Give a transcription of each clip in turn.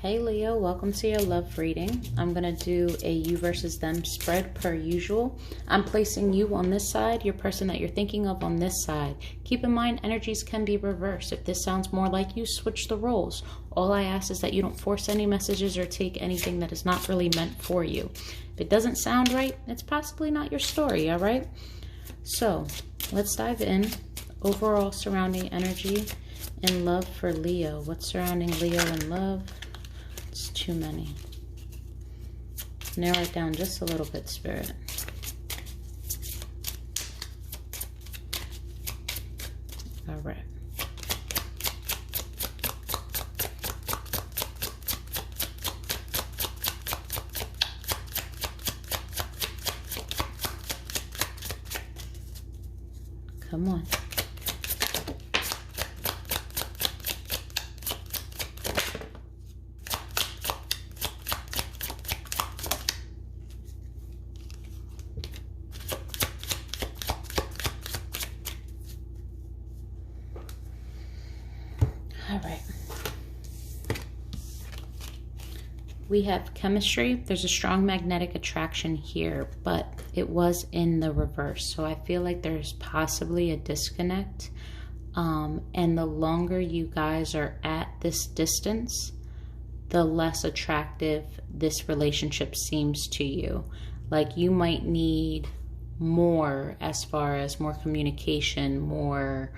Hey Leo, welcome to your love reading. I'm going to do a you versus them spread per usual. I'm placing you on this side, your person that you're thinking of on this side. Keep in mind, energies can be reversed. If this sounds more like you, switch the roles. All I ask is that you don't force any messages or take anything that is not really meant for you. If it doesn't sound right, it's possibly not your story, all right? So let's dive in. Overall surrounding energy and love for Leo. What's surrounding Leo in love? It's too many. Narrow it down just a little bit, Spirit. All right. Come on. All right. We have chemistry. There's a strong magnetic attraction here, but it was in the reverse. So I feel like there's possibly a disconnect. And the longer you guys are at this distance, the less attractive this relationship seems to you. Like you might need more as far as more communication, more,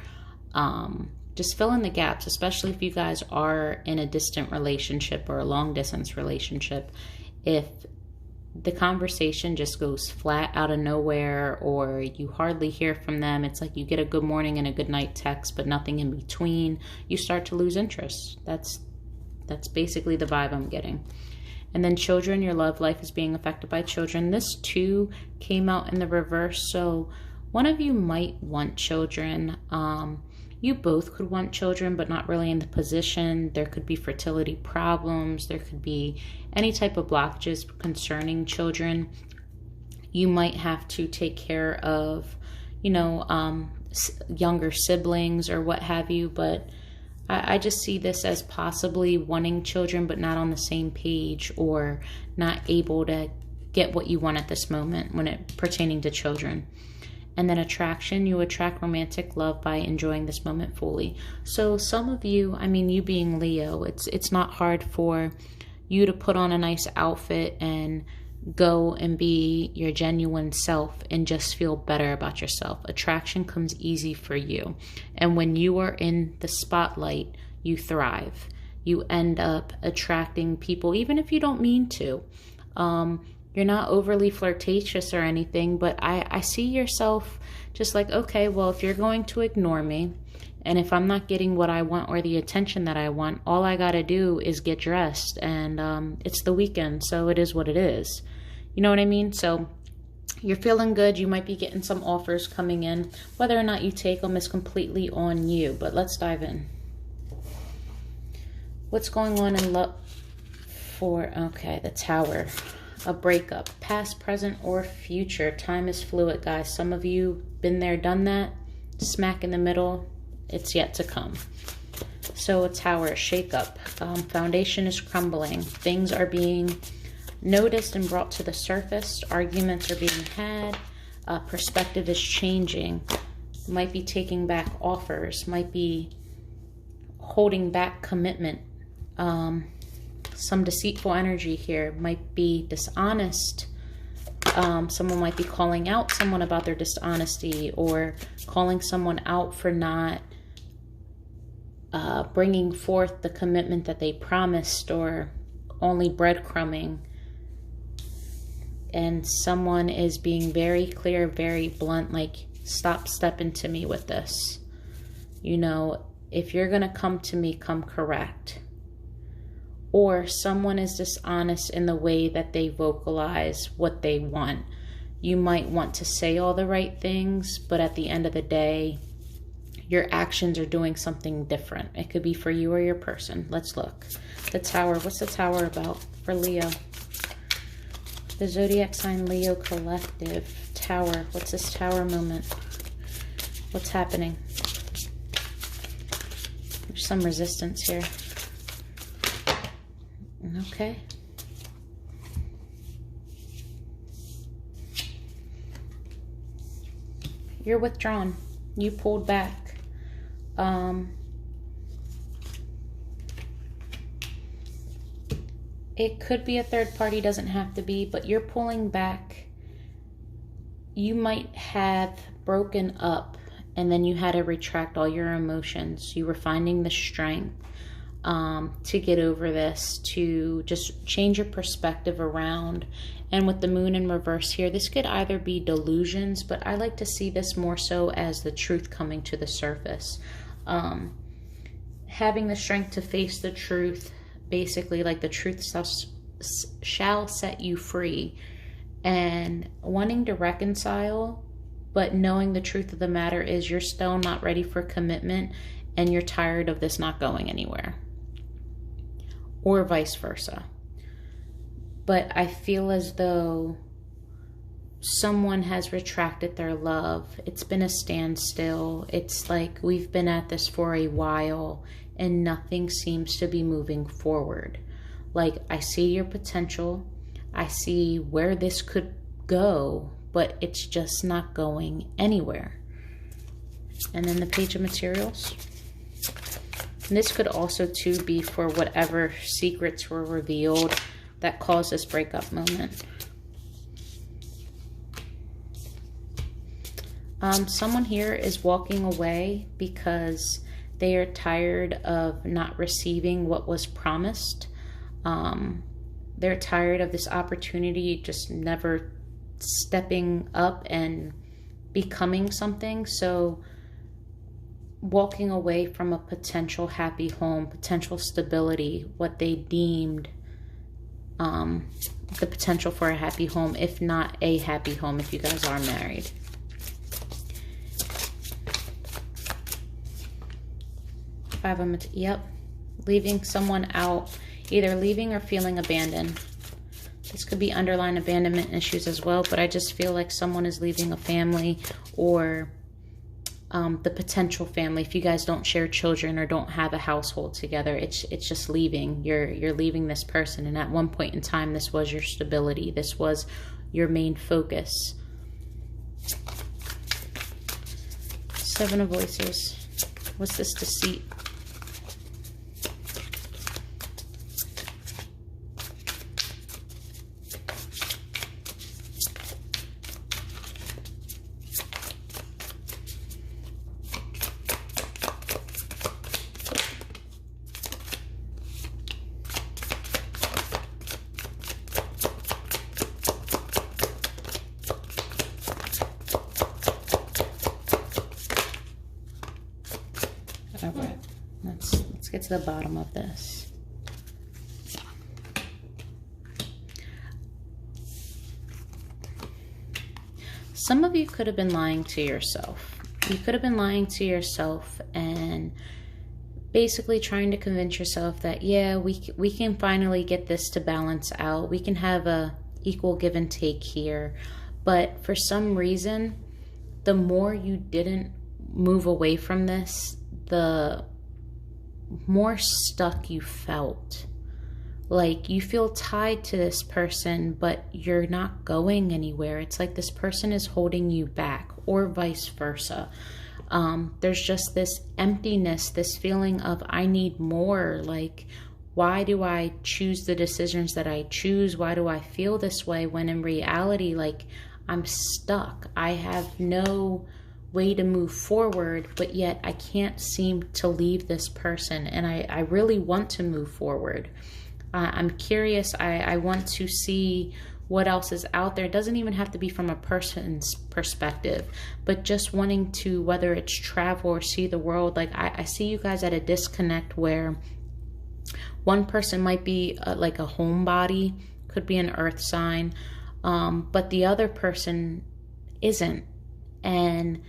just fill in the gaps, especially if you guys are in a distant relationship or a long distance relationship. If the conversation just goes flat out of nowhere or you hardly hear from them, it's like you get a good morning and a good night text, but nothing in between, you start to lose interest. That's basically the vibe I'm getting. And then children, your love life is being affected by children. This too came out in the reverse. So one of you might want children. You both could want children, but not really in the position. There could be fertility problems. There could be any type of blockages concerning children. You might have to take care of, younger siblings or what have you. But I just see this as possibly wanting children, but not on the same page or not able to get what you want at this moment when it pertaining to children. And then attraction, you attract romantic love by enjoying this moment fully. So some of you, you being Leo, it's not hard for you to put on a nice outfit and go and be your genuine self and just feel better about yourself. Attraction comes easy for you. And when you are in the spotlight, you thrive. You end up attracting people, even if you don't mean to. You're not overly flirtatious or anything, but I see yourself just like, okay, well, if you're going to ignore me, and if I'm not getting what I want or the attention that I want, all I got to do is get dressed, and it's the weekend, so it is what it is. You know what I mean? So you're feeling good. You might be getting some offers coming in. Whether or not you take them is completely on you, but let's dive in. What's going on in love for, okay, the Tower. A breakup, past, present, or future. Time is fluid, guys. Some of you been there, done that. Smack in the middle. It's yet to come. So a Tower, a shakeup. Foundation is crumbling. Things are being noticed and brought to the surface. Arguments are being had. Perspective is changing. Might be taking back offers. Might be holding back commitment. Some deceitful energy here. Might be dishonest. Someone might be calling out someone about their dishonesty or calling someone out for not bringing forth the commitment that they promised or only breadcrumbing. And someone is being very clear, very blunt, like, stop stepping to me with this. If you're going to come to me, come correct. Or someone is dishonest in the way that they vocalize what they want. You might want to say all the right things, but at the end of the day, your actions are doing something different. It could be for you or your person. Let's look. The Tower. What's the Tower about for Leo? The Zodiac sign Leo collective. Tower. What's this Tower moment? What's happening? There's some resistance here. Okay. You're withdrawn. You pulled back. It could be a third party, doesn't have to be, but you're pulling back. You might have broken up and then you had to retract all your emotions. You were finding the strength to get over this, to just change your perspective around. And with the moon in reverse here, this could either be delusions, but I like to see this more so as the truth coming to the surface. Having the strength to face the truth, basically, like the truth shall set you free, and wanting to reconcile, but knowing the truth of the matter is you're still not ready for commitment and you're tired of this not going anywhere, or vice versa. But I feel as though someone has retracted their love. It's been a standstill. It's like we've been at this for a while and nothing seems to be moving forward. Like, I see your potential. I see where this could go, but it's just not going anywhere. And then the Page of Materials. And this could also too be for whatever secrets were revealed that caused this breakup moment. Someone here is walking away because they are tired of not receiving what was promised. They're tired of this opportunity just never stepping up and becoming something. So walking away from a potential happy home, potential stability, what they deemed the potential for a happy home, if not a happy home, if you guys are married. Yep. Leaving someone out, either leaving or feeling abandoned. This could be underlying abandonment issues as well, but I just feel like someone is leaving a family, or the potential family. If you guys don't share children or don't have a household together, it's just leaving. You're leaving this person, and at one point in time, this was your stability. This was your main focus. Seven of Voices. What's this deceit? Okay, let's get to the bottom of this. Some of you could have been lying to yourself. You could have been lying to yourself and basically trying to convince yourself that, yeah, we can finally get this to balance out. We can have a equal give and take here. But for some reason, the more you didn't move away from this, the more stuck you felt. Like, you feel tied to this person, but you're not going anywhere. It's like this person is holding you back, or vice versa. There's just this emptiness, this feeling of, I need more. Like, why do I choose the decisions that I choose? Why do I feel this way? When in reality, like, I'm stuck. I have no way to move forward, but yet I can't seem to leave this person, and I really want to move forward. I'm curious. I want to see what else is out there. It doesn't even have to be from a person's perspective, but just wanting to, whether it's travel or see the world. Like, I see you guys at a disconnect where one person might be like a homebody, could be an earth sign, but the other person isn't. And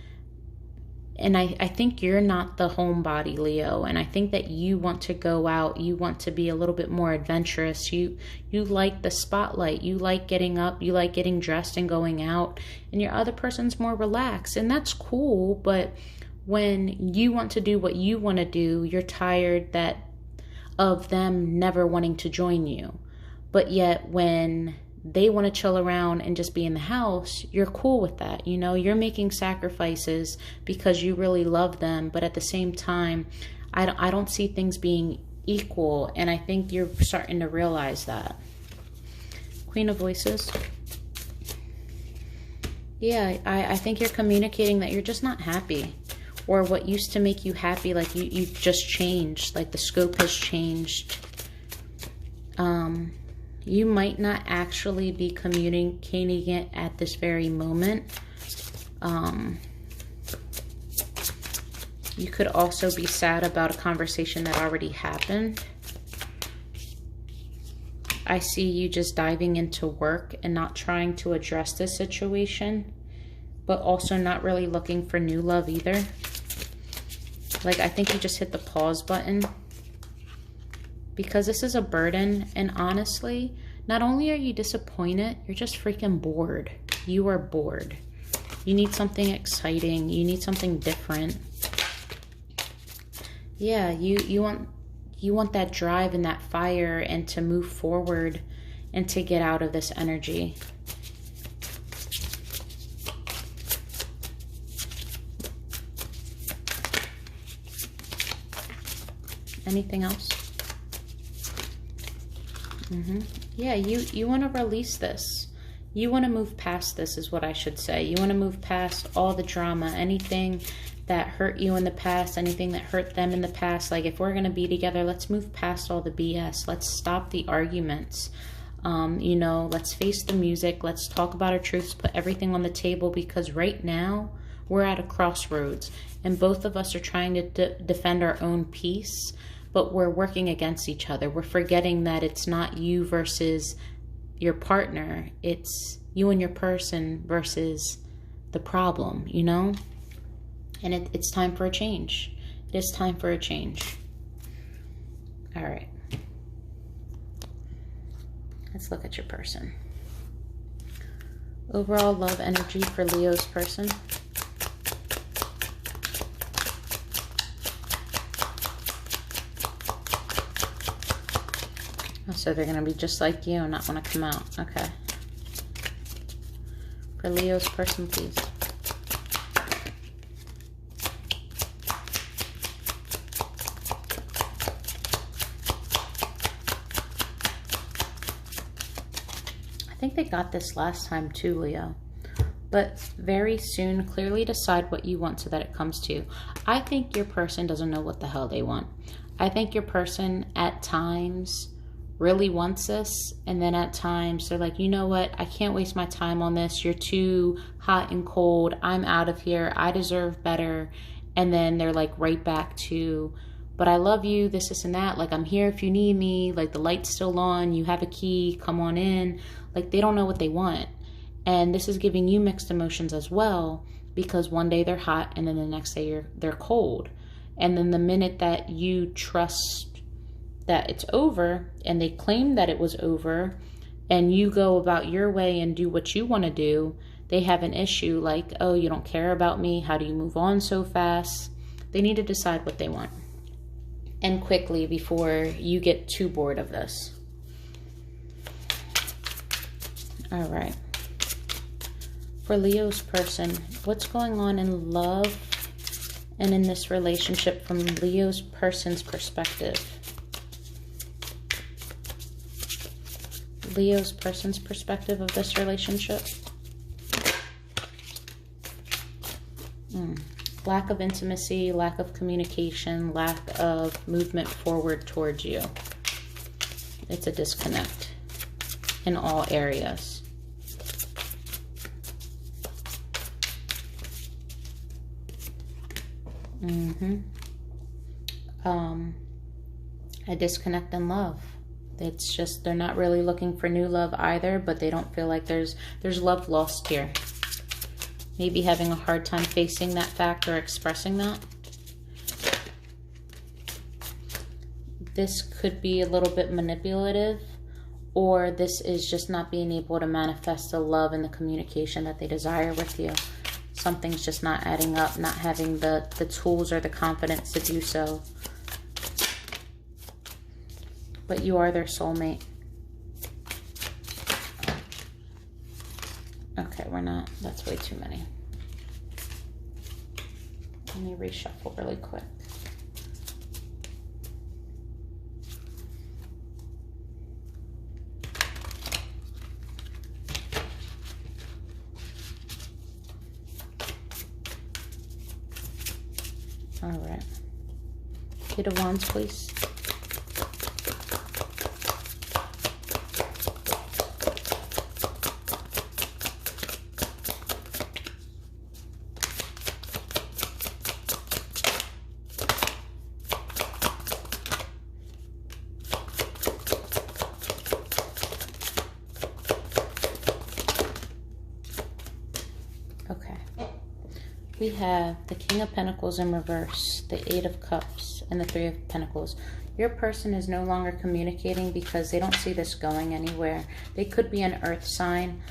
I think you're not the homebody, Leo. And I think that you want to go out. You want to be a little bit more adventurous. You like the spotlight. You like getting up. You like getting dressed and going out. And your other person's more relaxed. And that's cool. But when you want to do what you want to do, you're tired of them never wanting to join you. But yet when they want to chill around and just be in the house, you're cool with that. You know, you're making sacrifices because you really love them. But at the same time, I don't see things being equal. And I think you're starting to realize that. Queen of Voices. Yeah, I think you're communicating that you're just not happy. Or what used to make you happy, like you've just changed. Like the scope has changed. You might not actually be communicating it at this very moment. You could also be sad about a conversation that already happened. I see you just diving into work and not trying to address this situation, but also not really looking for new love either. Like, I think you just hit the pause button. Because this is a burden, and honestly, not only are you disappointed, you're just freaking bored. You are bored. You need something exciting. You need something different. Yeah, you want that drive and that fire and to move forward and to get out of this energy. Anything else? Yeah, you want to release this. You want to move past this is what I should say. You want to move past all the drama, anything that hurt you in the past, anything that hurt them in the past. Like, if we're going to be together, let's move past all the BS. Let's stop the arguments. You know, let's face the music. Let's talk about our truths, put everything on the table, because right now we're at a crossroads and both of us are trying to defend our own peace. But we're working against each other. We're forgetting that it's not you versus your partner. It's you and your person versus the problem, you know? And it's time for a change. It is time for a change. All right. Let's look at your person. Overall love energy for Leo's person. So they're going to be just like you and not want to come out. Okay. For Leo's person, please. I think they got this last time too, Leo. But very soon, clearly decide what you want so that it comes to you. I think your person doesn't know what the hell they want. I think your person at times really wants this, and then at times they're like, you know what, I can't waste my time on this. You're too hot and cold. I'm out of here. I deserve better. And then they're like right back to, but I love you, this and that. Like, I'm here if you need me. Like, the light's still on. You have a key. Come on in. Like, they don't know what they want. And this is giving you mixed emotions as well, because one day they're hot and then the next day they're cold. And then the minute that you trust that it's over and they claim that it was over and you go about your way and do what you want to do, they have an issue like, oh, you don't care about me. How do you move on so fast? They need to decide what they want, and quickly, before you get too bored of this. All right. For Leo's person, what's going on in love and in this relationship from Leo's person's perspective? Leo's person's perspective of this relationship. Lack of intimacy, lack of communication, lack of movement forward towards you. It's a disconnect in all areas. A disconnect in love. It's just, they're not really looking for new love either, but they don't feel like there's love lost here. Maybe having a hard time facing that fact or expressing that. This could be a little bit manipulative, or this is just not being able to manifest the love and the communication that they desire with you. Something's just not adding up, not having the tools or the confidence to do so. but you are their soulmate. Okay, we're not, that's way too many. Let me reshuffle really quick. All right. Eight of Wands, please. Okay. We have the King of Pentacles in reverse, the Eight of Cups, and the Three of Pentacles. Your person is no longer communicating because they don't see this going anywhere. They could be an earth sign,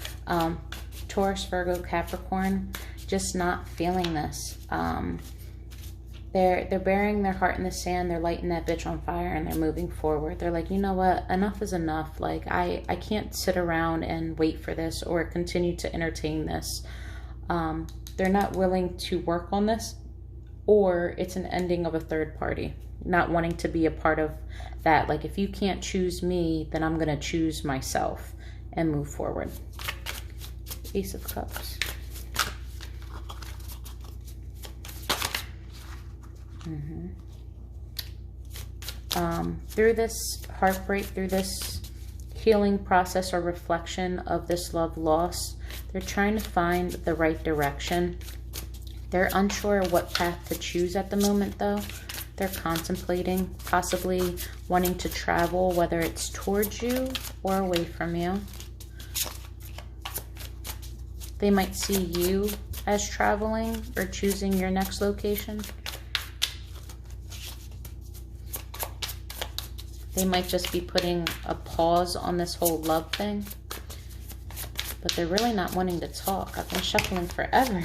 Taurus, Virgo, Capricorn, just not feeling this. They're burying their heart in the sand. They're lighting that bitch on fire, and they're moving forward. They're like, you know what? Enough is enough. Like, I can't sit around and wait for this or continue to entertain this. They're not willing to work on this, or it's an ending of a third party, not wanting to be a part of that. Like, if you can't choose me, then I'm going to choose myself and move forward. Ace of Cups. Through this heartbreak, through this healing process or reflection of this love loss, they're trying to find the right direction. They're unsure what path to choose at the moment, though. They're contemplating, possibly wanting to travel, whether it's towards you or away from you. They might see you as traveling or choosing your next location. They might just be putting a pause on this whole love thing. But they're really not wanting to talk. I've been shuffling forever.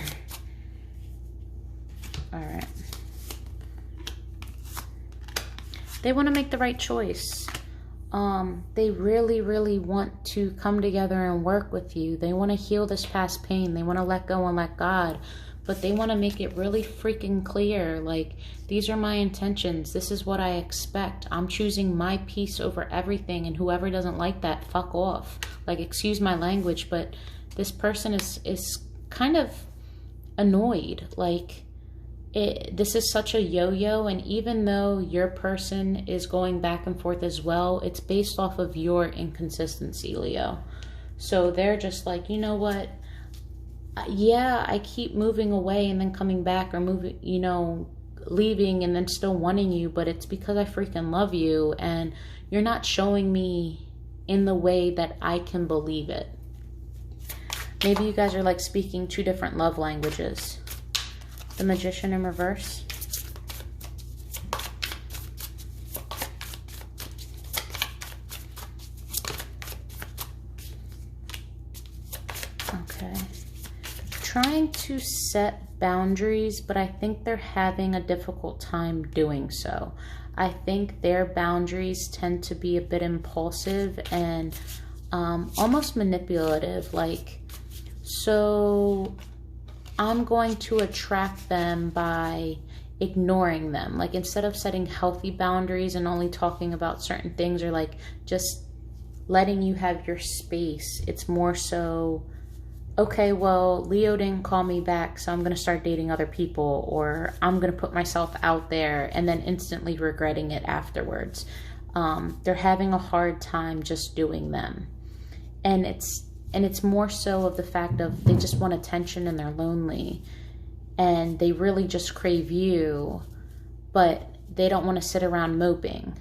All right. They want to make the right choice. They really, really want to come together and work with you. They want to heal this past pain. They want to let go and let God. But they want to make it really freaking clear. Like, these are my intentions. This is what I expect. I'm choosing my peace over everything. And whoever doesn't like that, fuck off. Like, excuse my language, but this person is kind of annoyed. Like, this is such a yo-yo. And even though your person is going back and forth as well, it's based off of your inconsistency, Leo. So they're just like, you know what? Yeah, I keep moving away and then coming back, or moving, you know, leaving and then still wanting you, but it's because I freaking love you and you're not showing me in the way that I can believe it. Maybe you guys are like speaking two different love languages. The Magician in reverse. Okay. Trying to set boundaries, but I think they're having a difficult time doing so. I think their boundaries tend to be a bit impulsive and almost manipulative. Like, so I'm going to attract them by ignoring them. Like, instead of setting healthy boundaries and only talking about certain things, or like just letting you have your space, it's more so, okay, well, Leo didn't call me back, so I'm going to start dating other people, or I'm going to put myself out there and then instantly regretting it afterwards. They're having a hard time just doing them. And it's more so of the fact of they just want attention and they're lonely. And they really just crave you, but they don't want to sit around moping.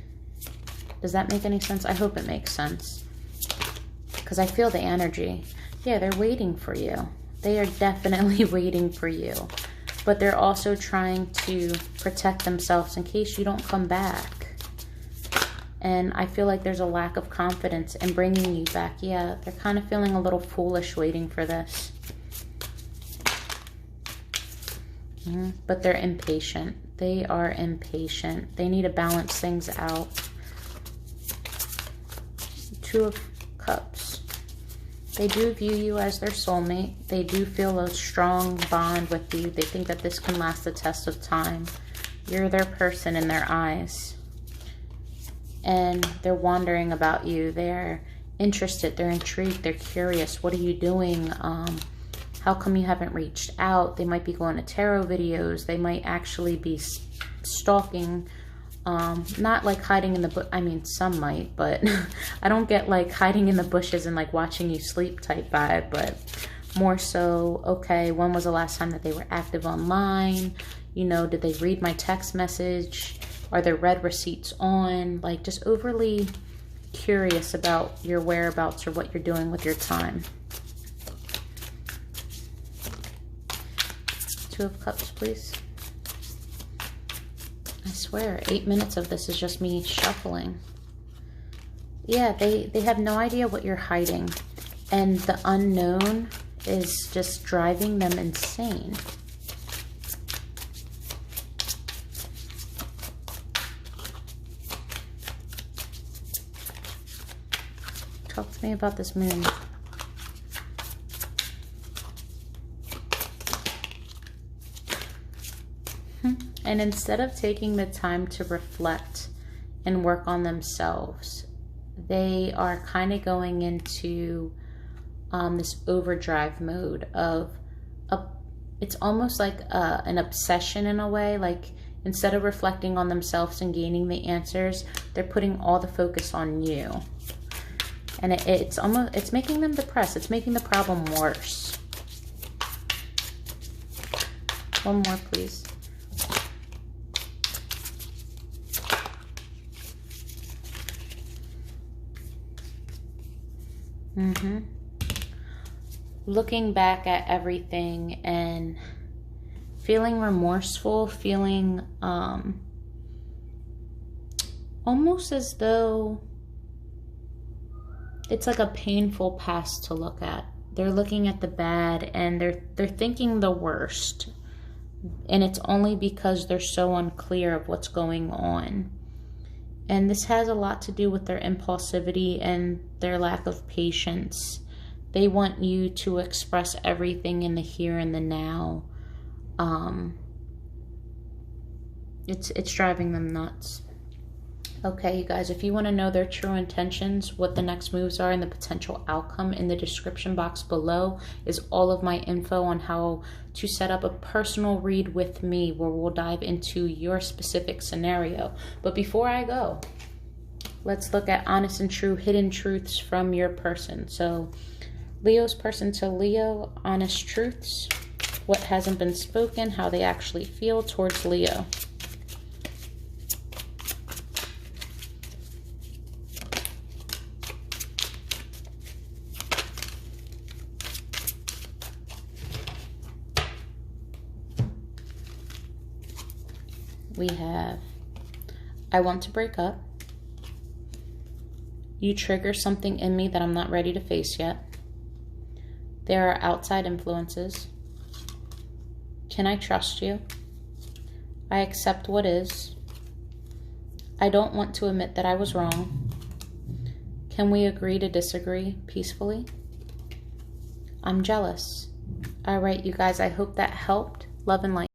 Does that make any sense? I hope it makes sense. Because I feel the energy. Yeah, they're waiting for you. They are definitely waiting for you. But they're also trying to protect themselves in case you don't come back. And I feel like there's a lack of confidence in bringing you back. Yeah, they're kind of feeling a little foolish waiting for this. But they're impatient. They are impatient. They need to balance things out. Two of Cups. They do view you as their soulmate. They do feel a strong bond with you. They think that this can last the test of time. You're their person in their eyes. And they're wondering about you. They're interested. They're intrigued. They're curious. What are you doing? How come you haven't reached out? They might be going to tarot videos. They might actually be stalking. Not like hiding in the bush. I mean, some might, but I don't get like hiding in the bushes and like watching you sleep type vibe, but more so, okay, when was the last time that they were active online? You know, did they read my text message? Are there red receipts on? Like, just overly curious about your whereabouts or what you're doing with your time. Two of Cups, please. I swear, 8 minutes of this is just me shuffling. Yeah, they have no idea what you're hiding. And the unknown is just driving them insane. Talk to me about this moon. And instead of taking the time to reflect and work on themselves, they are kind of going into this overdrive mode of, it's almost like an obsession in a way. Like, instead of reflecting on themselves and gaining the answers, they're putting all the focus on you. And it's making them depressed. It's making the problem worse. One more, please. Looking back at everything and feeling remorseful, feeling almost as though it's like a painful past to look at. They're looking at the bad and they're thinking the worst. And it's only because they're so unclear of what's going on. And this has a lot to do with their impulsivity and their lack of patience. They want you to express everything in the here and the now. It's driving them nuts. Okay, you guys, if you want to know their true intentions, what the next moves are, and the potential outcome, in the description box below is all of my info on how to set up a personal read with me, where we'll dive into your specific scenario. But before I go, let's look at honest and true hidden truths from your person. So Leo's person to Leo, honest truths, what hasn't been spoken, how they actually feel towards Leo. We have, I want to break up. You trigger something in me that I'm not ready to face yet. There are outside influences. Can I trust you? I accept what is. I don't want to admit that I was wrong. Can we agree to disagree peacefully? I'm jealous. All right, you guys, I hope that helped. Love and light.